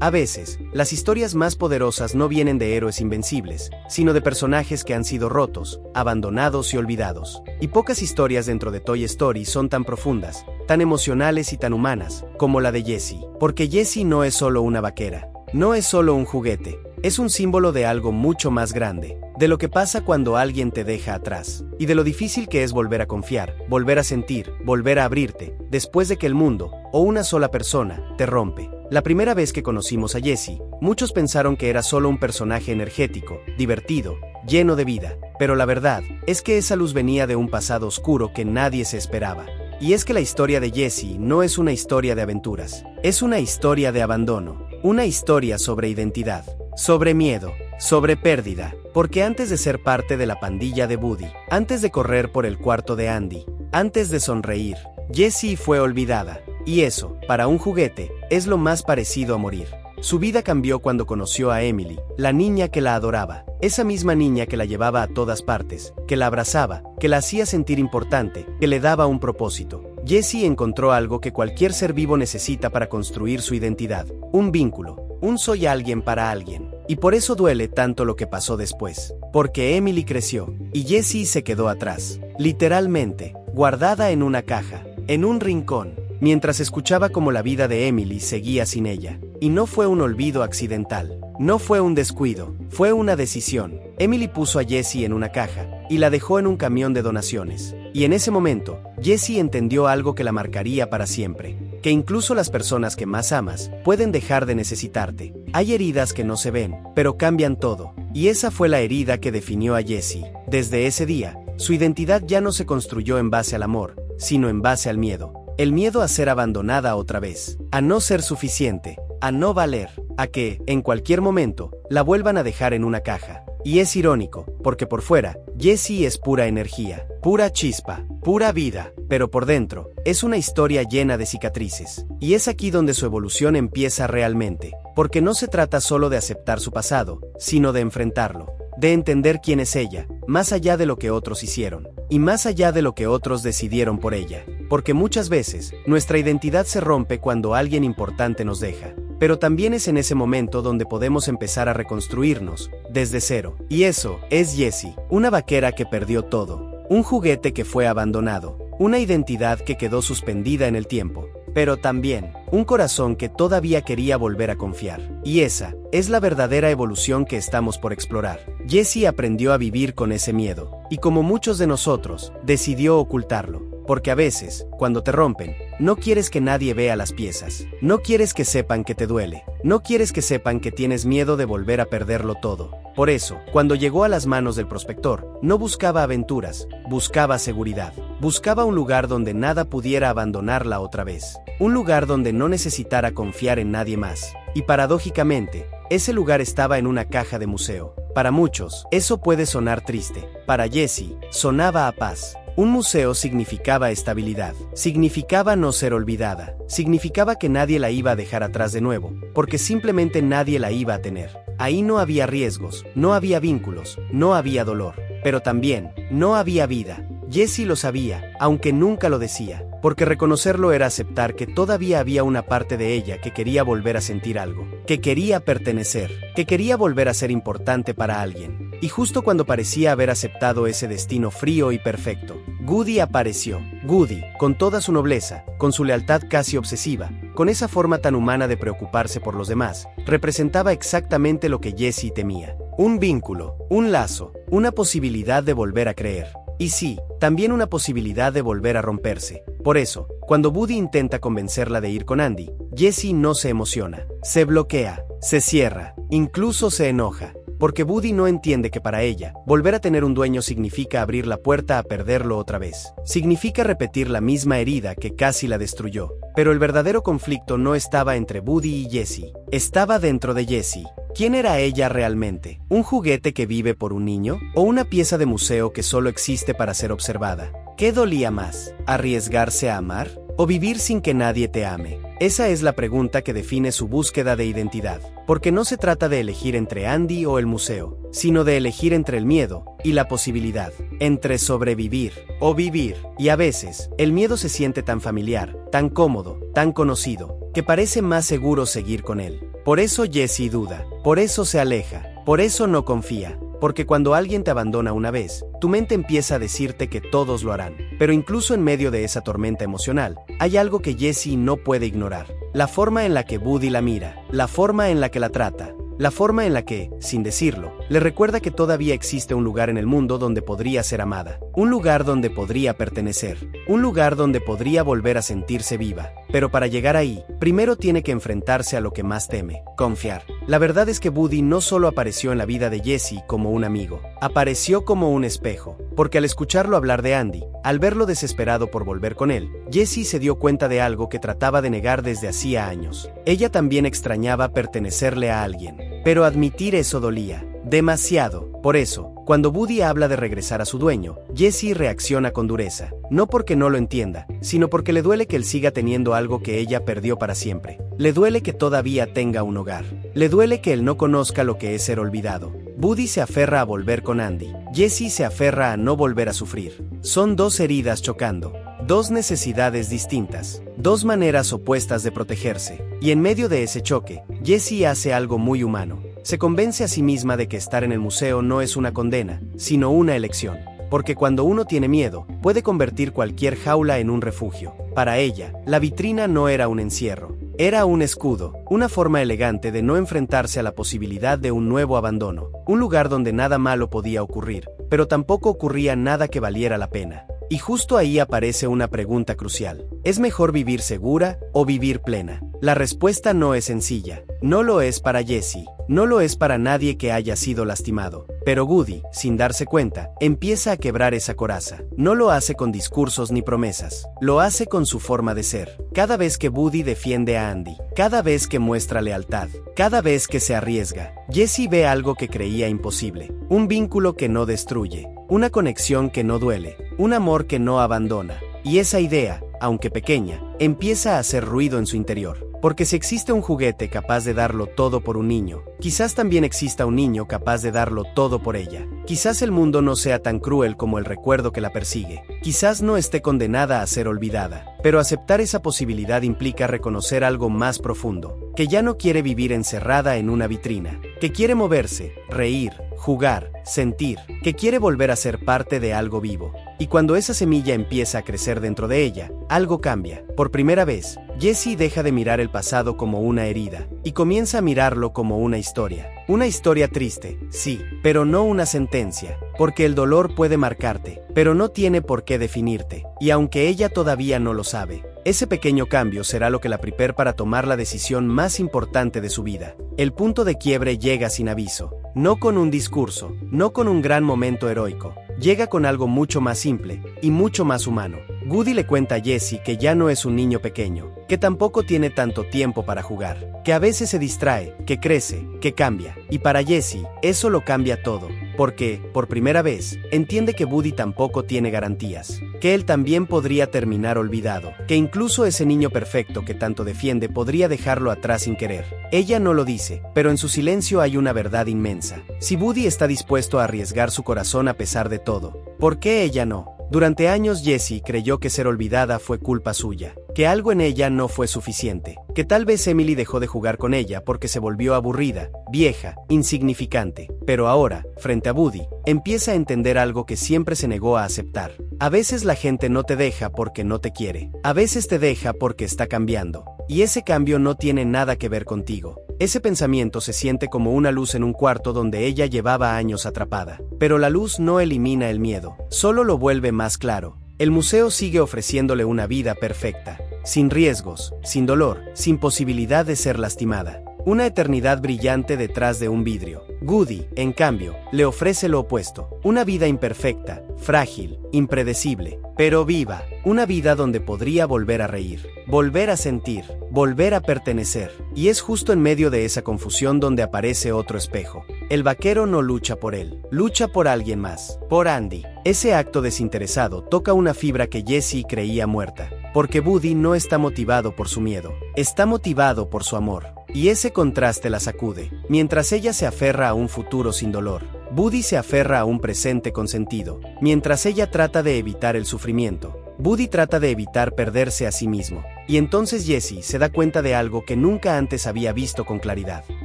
A veces, las historias más poderosas no vienen de héroes invencibles, sino de personajes que han sido rotos, abandonados y olvidados. Y pocas historias dentro de Toy Story son tan profundas, tan emocionales y tan humanas, como la de Jessie. Porque Jessie no es solo una vaquera, no es solo un juguete, es un símbolo de algo mucho más grande, de lo que pasa cuando alguien te deja atrás, y de lo difícil que es volver a confiar, volver a sentir, volver a abrirte, después de que el mundo, o una sola persona, te rompe. La primera vez que conocimos a Jessie, muchos pensaron que era solo un personaje energético, divertido, lleno de vida, pero la verdad es que esa luz venía de un pasado oscuro que nadie se esperaba. Y es que la historia de Jessie no es una historia de aventuras, es una historia de abandono, una historia sobre identidad, sobre miedo, sobre pérdida, porque antes de ser parte de la pandilla de Woody, antes de correr por el cuarto de Andy, antes de sonreír, Jessie fue olvidada, y eso, para un juguete, es lo más parecido a morir. Su vida cambió cuando conoció a Emily, la niña que la adoraba, esa misma niña que la llevaba a todas partes, que la abrazaba, que la hacía sentir importante, que le daba un propósito. Jessie encontró algo que cualquier ser vivo necesita para construir su identidad, un vínculo, un soy alguien para alguien. Y por eso duele tanto lo que pasó después, porque Emily creció, y Jessie se quedó atrás, literalmente, guardada en una caja, en un rincón, mientras escuchaba cómo la vida de Emily seguía sin ella. Y no fue un olvido accidental, no fue un descuido, fue una decisión. Emily puso a Jessie en una caja, y la dejó en un camión de donaciones. Y en ese momento, Jessie entendió algo que la marcaría para siempre, que incluso las personas que más amas pueden dejar de necesitarte. Hay heridas que no se ven, pero cambian todo. Y esa fue la herida que definió a Jessie. Desde ese día, su identidad ya no se construyó en base al amor, sino en base al miedo. El miedo a ser abandonada otra vez, a no ser suficiente, a no valer, a que, en cualquier momento, la vuelvan a dejar en una caja. Y es irónico, porque por fuera, Jessie es pura energía, pura chispa, pura vida, pero por dentro, es una historia llena de cicatrices. Y es aquí donde su evolución empieza realmente, porque no se trata solo de aceptar su pasado, sino de enfrentarlo, de entender quién es ella, más allá de lo que otros hicieron, y más allá de lo que otros decidieron por ella. Porque muchas veces, nuestra identidad se rompe cuando alguien importante nos deja. Pero también es en ese momento donde podemos empezar a reconstruirnos, desde cero. Y eso es Jessie, una vaquera que perdió todo, un juguete que fue abandonado, una identidad que quedó suspendida en el tiempo, pero también un corazón que todavía quería volver a confiar. Y esa es la verdadera evolución que estamos por explorar. Jessie aprendió a vivir con ese miedo, y como muchos de nosotros, decidió ocultarlo. Porque a veces, cuando te rompen, no quieres que nadie vea las piezas, no quieres que sepan que te duele, no quieres que sepan que tienes miedo de volver a perderlo todo. Por eso, cuando llegó a las manos del prospector, no buscaba aventuras, buscaba seguridad, buscaba un lugar donde nada pudiera abandonarla otra vez, un lugar donde no necesitara confiar en nadie más. Y paradójicamente, ese lugar estaba en una caja de museo. Para muchos, eso puede sonar triste. Para Jessie, sonaba a paz. Un museo significaba estabilidad, significaba no ser olvidada, significaba que nadie la iba a dejar atrás de nuevo, porque simplemente nadie la iba a tener. Ahí no había riesgos, no había vínculos, no había dolor, pero también no había vida. Jessie lo sabía, aunque nunca lo decía, porque reconocerlo era aceptar que todavía había una parte de ella que quería volver a sentir algo, que quería pertenecer, que quería volver a ser importante para alguien. Y justo cuando parecía haber aceptado ese destino frío y perfecto, Woody apareció. Woody, con toda su nobleza, con su lealtad casi obsesiva, con esa forma tan humana de preocuparse por los demás, representaba exactamente lo que Jessie temía. Un vínculo, un lazo, una posibilidad de volver a creer. Y sí, también una posibilidad de volver a romperse. Por eso, cuando Woody intenta convencerla de ir con Andy, Jessie no se emociona, se bloquea, se cierra, incluso se enoja. Porque Woody no entiende que para ella, volver a tener un dueño significa abrir la puerta a perderlo otra vez. Significa repetir la misma herida que casi la destruyó. Pero el verdadero conflicto no estaba entre Woody y Jessie, estaba dentro de Jessie. ¿Quién era ella realmente? ¿Un juguete que vive por un niño? ¿O una pieza de museo que solo existe para ser observada? ¿Qué dolía más? ¿Arriesgarse a amar? ¿O vivir sin que nadie te ame? Esa es la pregunta que define su búsqueda de identidad. Porque no se trata de elegir entre Andy o el museo, sino de elegir entre el miedo y la posibilidad, entre sobrevivir o vivir. Y a veces, el miedo se siente tan familiar, tan cómodo, tan conocido, que parece más seguro seguir con él. Por eso Jessie duda, por eso se aleja, por eso no confía. Porque cuando alguien te abandona una vez, tu mente empieza a decirte que todos lo harán. Pero incluso en medio de esa tormenta emocional, hay algo que Jessie no puede ignorar. La forma en la que Buddy la mira, la forma en la que la trata, la forma en la que, sin decirlo, le recuerda que todavía existe un lugar en el mundo donde podría ser amada, un lugar donde podría pertenecer, un lugar donde podría volver a sentirse viva. Pero para llegar ahí, primero tiene que enfrentarse a lo que más teme, confiar. La verdad es que Buddy no solo apareció en la vida de Jessie como un amigo, apareció como un espejo, porque al escucharlo hablar de Andy, al verlo desesperado por volver con él, Jessie se dio cuenta de algo que trataba de negar desde hacía años. Ella también extrañaba pertenecerle a alguien, pero admitir eso dolía. Demasiado. Por eso, cuando Buddy habla de regresar a su dueño, Jessie reacciona con dureza, no porque no lo entienda, sino porque le duele que él siga teniendo algo que ella perdió para siempre. Le duele que todavía tenga un hogar. Le duele que él no conozca lo que es ser olvidado. Buddy se aferra a volver con Andy. Jessie se aferra a no volver a sufrir. Son dos heridas chocando. Dos necesidades distintas, dos maneras opuestas de protegerse, y en medio de ese choque, Jessie hace algo muy humano. Se convence a sí misma de que estar en el museo no es una condena, sino una elección. Porque cuando uno tiene miedo, puede convertir cualquier jaula en un refugio. Para ella, la vitrina no era un encierro, era un escudo, una forma elegante de no enfrentarse a la posibilidad de un nuevo abandono, un lugar donde nada malo podía ocurrir, pero tampoco ocurría nada que valiera la pena. Y justo ahí aparece una pregunta crucial. ¿Es mejor vivir segura o vivir plena? La respuesta no es sencilla. No lo es para Jessie. No lo es para nadie que haya sido lastimado. Pero Buddy, sin darse cuenta, empieza a quebrar esa coraza. No lo hace con discursos ni promesas. Lo hace con su forma de ser. Cada vez que Buddy defiende a Andy, cada vez que muestra lealtad, cada vez que se arriesga, Jessie ve algo que creía imposible. Un vínculo que no destruye. Una conexión que no duele. Un amor que no abandona. Y esa idea, aunque pequeña, empieza a hacer ruido en su interior. Porque si existe un juguete capaz de darlo todo por un niño, quizás también exista un niño capaz de darlo todo por ella. Quizás el mundo no sea tan cruel como el recuerdo que la persigue. Quizás no esté condenada a ser olvidada. Pero aceptar esa posibilidad implica reconocer algo más profundo. Que ya no quiere vivir encerrada en una vitrina. Que quiere moverse, reír, jugar, sentir. Que quiere volver a ser parte de algo vivo. Y cuando esa semilla empieza a crecer dentro de ella, algo cambia. Por primera vez, Jessie deja de mirar el pasado como una herida, y comienza a mirarlo como una historia. Una historia triste, sí, pero no una sentencia, porque el dolor puede marcarte, pero no tiene por qué definirte. Y aunque ella todavía no lo sabe, ese pequeño cambio será lo que la prepare para tomar la decisión más importante de su vida. El punto de quiebre llega sin aviso, no con un discurso, no con un gran momento heroico. Llega con algo mucho más simple y mucho más humano. Buddy le cuenta a Jessie que ya no es un niño pequeño, que tampoco tiene tanto tiempo para jugar, que a veces se distrae, que crece, que cambia. Y para Jessie, eso lo cambia todo, porque, por primera vez, entiende que Buddy tampoco tiene garantías, que él también podría terminar olvidado, que incluso ese niño perfecto que tanto defiende podría dejarlo atrás sin querer. Ella no lo dice, pero en su silencio hay una verdad inmensa. Si Buddy está dispuesto a arriesgar su corazón a pesar de todo, ¿por qué ella no? Durante años Jessie creyó que ser olvidada fue culpa suya, que algo en ella no fue suficiente, que tal vez Emily dejó de jugar con ella porque se volvió aburrida, vieja, insignificante. Pero ahora, frente a Buddy, empieza a entender algo que siempre se negó a aceptar. A veces la gente no te deja porque no te quiere, a veces te deja porque está cambiando. Y ese cambio no tiene nada que ver contigo. Ese pensamiento se siente como una luz en un cuarto donde ella llevaba años atrapada. Pero la luz no elimina el miedo, solo lo vuelve más claro. El museo sigue ofreciéndole una vida perfecta, sin riesgos, sin dolor, sin posibilidad de ser lastimada. Una eternidad brillante detrás de un vidrio. Buddy, en cambio, le ofrece lo opuesto. Una vida imperfecta, frágil, impredecible, pero viva. Una vida donde podría volver a reír, volver a sentir, volver a pertenecer. Y es justo en medio de esa confusión donde aparece otro espejo. El vaquero no lucha por él, lucha por alguien más, por Andy. Ese acto desinteresado toca una fibra que Jessie creía muerta. Porque Buddy no está motivado por su miedo, está motivado por su amor. Y ese contraste la sacude. Mientras ella se aferra a un futuro sin dolor, Buddy se aferra a un presente con sentido. Mientras ella trata de evitar el sufrimiento, Buddy trata de evitar perderse a sí mismo. Y entonces Jessie se da cuenta de algo que nunca antes había visto con claridad.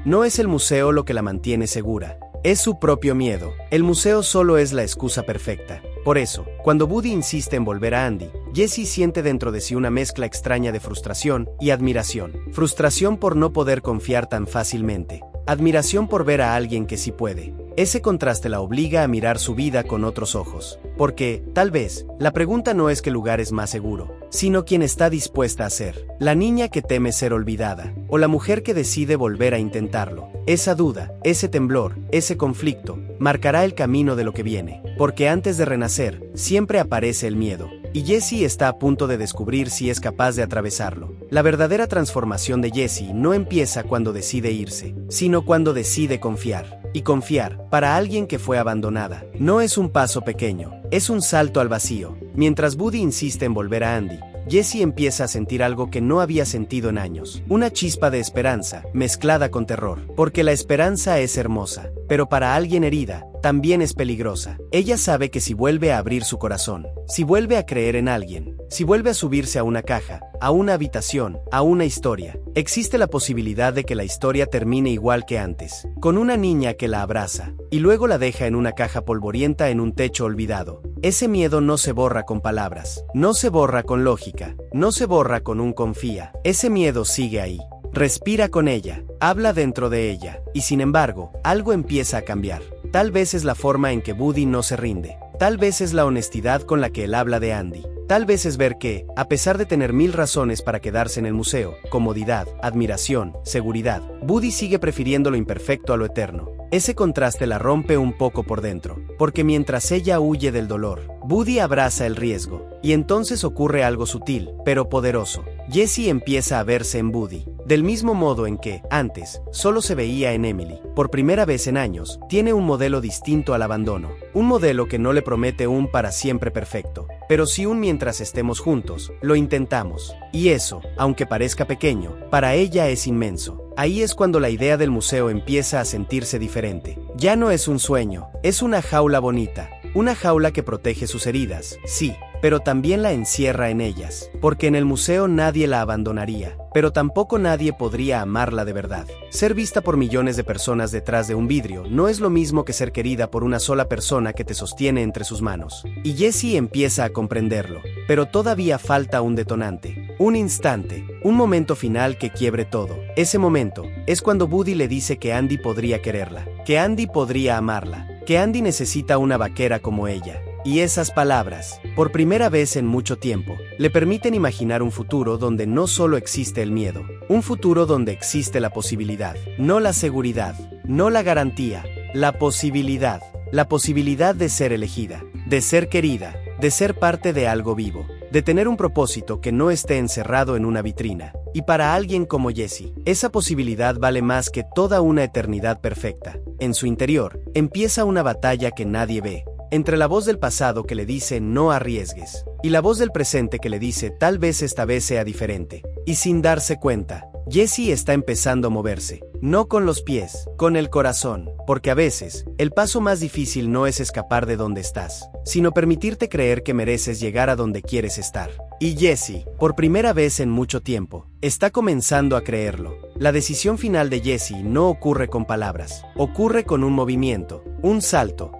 No es el museo lo que la mantiene segura. Es su propio miedo. El museo solo es la excusa perfecta. Por eso, cuando Buddy insiste en volver a Andy, Jessie siente dentro de sí una mezcla extraña de frustración y admiración. Frustración por no poder confiar tan fácilmente. Admiración por ver a alguien que sí puede. Ese contraste la obliga a mirar su vida con otros ojos. Porque, tal vez, la pregunta no es qué lugar es más seguro, sino quién está dispuesta a ser. La niña que teme ser olvidada, o la mujer que decide volver a intentarlo. Esa duda, ese temblor, ese conflicto, marcará el camino de lo que viene. Porque antes de renacer, siempre aparece el miedo. Y Jessie está a punto de descubrir si es capaz de atravesarlo. La verdadera transformación de Jessie no empieza cuando decide irse, sino cuando decide confiar. Y confiar, para alguien que fue abandonada, no es un paso pequeño, es un salto al vacío. Mientras Buddy insiste en volver a Andy, Jessie empieza a sentir algo que no había sentido en años. Una chispa de esperanza, mezclada con terror. Porque la esperanza es hermosa, pero para alguien herida, también es peligrosa. Ella sabe que si vuelve a abrir su corazón, si vuelve a creer en alguien, si vuelve a subirse a una caja, a una habitación, a una historia, existe la posibilidad de que la historia termine igual que antes, con una niña que la abraza, y luego la deja en una caja polvorienta en un techo olvidado. Ese miedo no se borra con palabras, no se borra con lógica, no se borra con un confía. Ese miedo sigue ahí. Respira con ella, habla dentro de ella, y sin embargo, algo empieza a cambiar. Tal vez es la forma en que Buddy no se rinde. Tal vez es la honestidad con la que él habla de Andy. Tal vez es ver que, a pesar de tener 1000 razones para quedarse en el museo, comodidad, admiración, seguridad, Buddy sigue prefiriendo lo imperfecto a lo eterno. Ese contraste la rompe un poco por dentro, porque mientras ella huye del dolor, Buddy abraza el riesgo, y entonces ocurre algo sutil, pero poderoso. Jessie empieza a verse en Buddy, del mismo modo en que, antes, solo se veía en Emily. Por primera vez en años, tiene un modelo distinto al abandono, un modelo que no le promete un para siempre perfecto, pero sí un mientras estemos juntos, lo intentamos. Y eso, aunque parezca pequeño, para ella es inmenso. Ahí es cuando la idea del museo empieza a sentirse diferente. Ya no es un sueño, es una jaula bonita. Una jaula que protege sus heridas, sí, pero también la encierra en ellas. Porque en el museo nadie la abandonaría, pero tampoco nadie podría amarla de verdad. Ser vista por millones de personas detrás de un vidrio no es lo mismo que ser querida por una sola persona que te sostiene entre sus manos. Y Jessie empieza a comprenderlo, pero todavía falta un detonante. Un instante, un momento final que quiebre todo. Ese momento es cuando Buddy le dice que Andy podría quererla, que Andy podría amarla, que Andy necesita una vaquera como ella. Y esas palabras, por primera vez en mucho tiempo, le permiten imaginar un futuro donde no solo existe el miedo, un futuro donde existe la posibilidad, no la seguridad, no la garantía, la posibilidad de ser elegida, de ser querida, de ser parte de algo vivo, de tener un propósito que no esté encerrado en una vitrina. Y para alguien como Jessie, esa posibilidad vale más que toda una eternidad perfecta. En su interior, empieza una batalla que nadie ve, entre la voz del pasado que le dice no arriesgues, y la voz del presente que le dice tal vez esta vez sea diferente. Y sin darse cuenta, Jessie está empezando a moverse, no con los pies, con el corazón, porque a veces, el paso más difícil no es escapar de donde estás, sino permitirte creer que mereces llegar a donde quieres estar. Y Jessie, por primera vez en mucho tiempo, está comenzando a creerlo. La decisión final de Jessie no ocurre con palabras, ocurre con un movimiento, un salto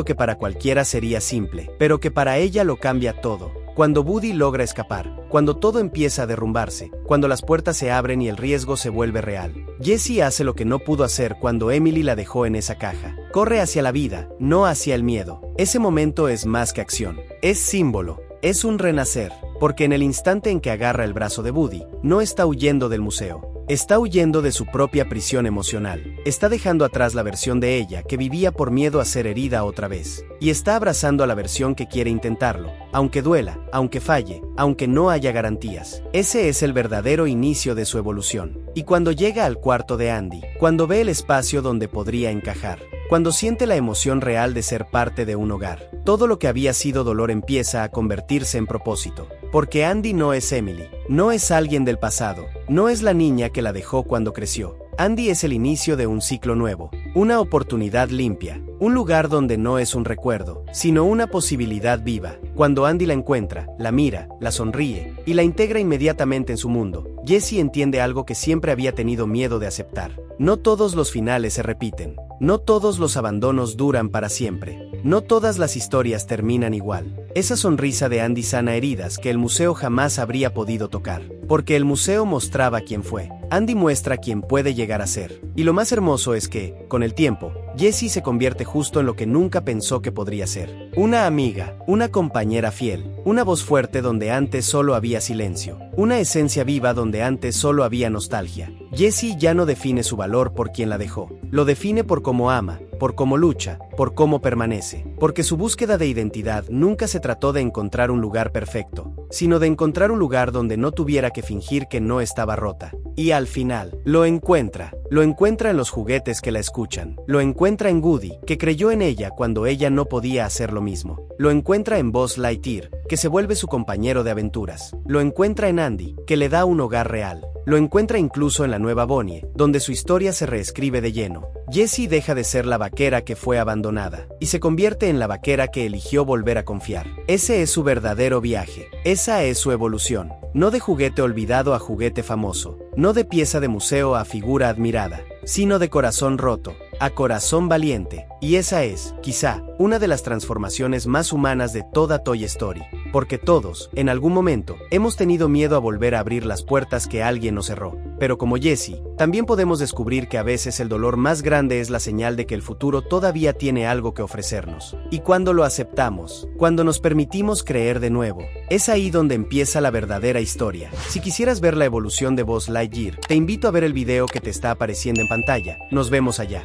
que para cualquiera sería simple, pero que para ella lo cambia todo. Cuando Buddy logra escapar, cuando todo empieza a derrumbarse, cuando las puertas se abren y el riesgo se vuelve real, Jessie hace lo que no pudo hacer cuando Emily la dejó en esa caja. Corre hacia la vida, no hacia el miedo. Ese momento es más que acción, es símbolo, es un renacer, porque en el instante en que agarra el brazo de Buddy, no está huyendo del museo. Está huyendo de su propia prisión emocional. Está dejando atrás la versión de ella que vivía por miedo a ser herida otra vez. Y está abrazando a la versión que quiere intentarlo, aunque duela, aunque falle, aunque no haya garantías. Ese es el verdadero inicio de su evolución. Y cuando llega al cuarto de Andy, cuando ve el espacio donde podría encajar, cuando siente la emoción real de ser parte de un hogar, todo lo que había sido dolor empieza a convertirse en propósito. Porque Andy no es Emily, no es alguien del pasado, no es la niña que la dejó cuando creció. Andy es el inicio de un ciclo nuevo, una oportunidad limpia, Un lugar donde no es un recuerdo, sino una posibilidad viva. Cuando Andy la encuentra, la mira, la sonríe y la integra inmediatamente en su mundo, Jessie entiende algo que siempre había tenido miedo de aceptar. No todos los finales se repiten. No todos los abandonos duran para siempre. No todas las historias terminan igual. Esa sonrisa de Andy sana heridas que el museo jamás habría podido tocar. Porque el museo mostraba quién fue. Andy muestra quién puede llegar a ser. Y lo más hermoso es que, con el tiempo, Jessie se convierte justo en lo que nunca pensó que podría ser. Una amiga, una compañera fiel, una voz fuerte donde antes solo había silencio, una esencia viva donde antes solo había nostalgia. Jessie ya no define su valor por quien la dejó. Lo define por cómo ama, por cómo lucha, por cómo permanece. Porque su búsqueda de identidad nunca se trató de encontrar un lugar perfecto, sino de encontrar un lugar donde no tuviera que fingir que no estaba rota. Y al final, lo encuentra. Lo encuentra en los juguetes que la escuchan. Lo encuentra en Woody, que creyó en ella cuando ella no podía hacer lo mismo. Lo encuentra en Buzz Lightyear, que se vuelve su compañero de aventuras. Lo encuentra en Andy, que le da un hogar real. Lo encuentra incluso en la nueva Bonnie, donde su historia se reescribe de lleno. Jessie deja de ser la vaquera que fue abandonada, y se convierte en la vaquera que eligió volver a confiar. Ese es su verdadero viaje. Esa es su evolución. No de juguete olvidado a juguete famoso. No de pieza de museo a figura admirada, sino de corazón roto a corazón valiente. Y esa es, quizá, una de las transformaciones más humanas de toda Toy Story. Porque todos, en algún momento, hemos tenido miedo a volver a abrir las puertas que alguien nos cerró. Pero como Jessie, también podemos descubrir que a veces el dolor más grande es la señal de que el futuro todavía tiene algo que ofrecernos. Y cuando lo aceptamos, cuando nos permitimos creer de nuevo, es ahí donde empieza la verdadera historia. Si quisieras ver la evolución de Buzz Lightyear, te invito a ver el video que te está apareciendo en pantalla. Nos vemos allá.